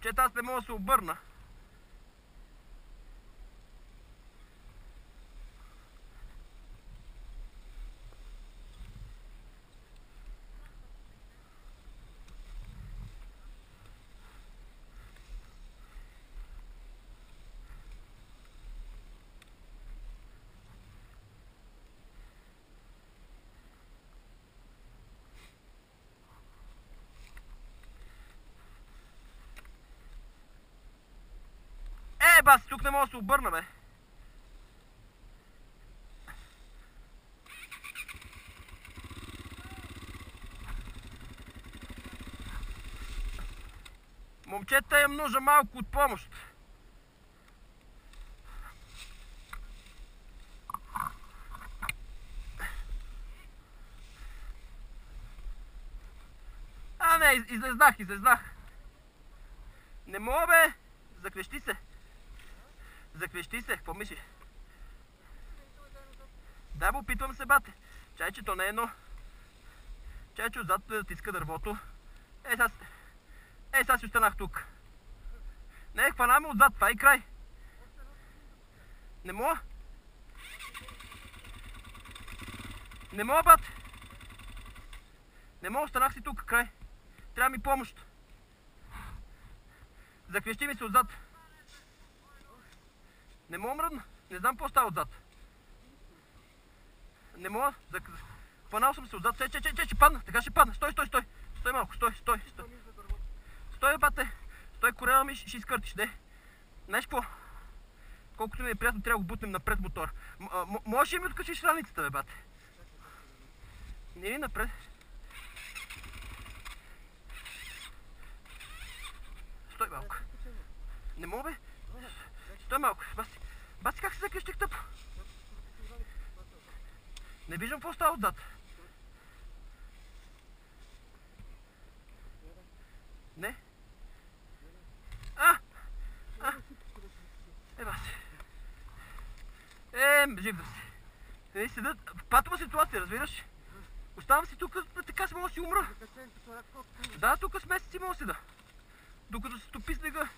Момчета, аз не мога да се обърна. Бас, тук не мога да се обърна, бе. Момчета, имам нужда малко от помощ. Не, излезнах. Не мога, бе. Закрещи се, какво мислиш? Да, бе, опитвам се, бате. Чай, че то не е едно. Чай, че отзад тиска дървото. Сега си останах тук. Не, хванаме отзад, това и край. Не мога. Не мога, бате. Не мога, останах си тук, край. Трябва ми помощ. Закрещи ми се отзад. Не мога мръдна. Не знам какво става отзад. Не мога. Хванал съм се отзад. Ще падна. Така ще падна. Стой. Стой малко. Стой. Стой, бате. Стой, корема ми ще изкъртиш. Знаеш какво? Колкото ми е приятно, трябва да го бутнем напред мотор. Можеш ли ми откачиш раницата, бе, бате? Не ли напред? Стой малко. Не мога, бе. Стой малко. Баси, как се закрещих тъпо? Не виждам какво става отзад. Не? Баси. Жив да си. Седа в патова ситуация, разбираш? Оставам си тук, така си мога да си умра. Да, тук с месеци мога да седа. Докато се стопи снега.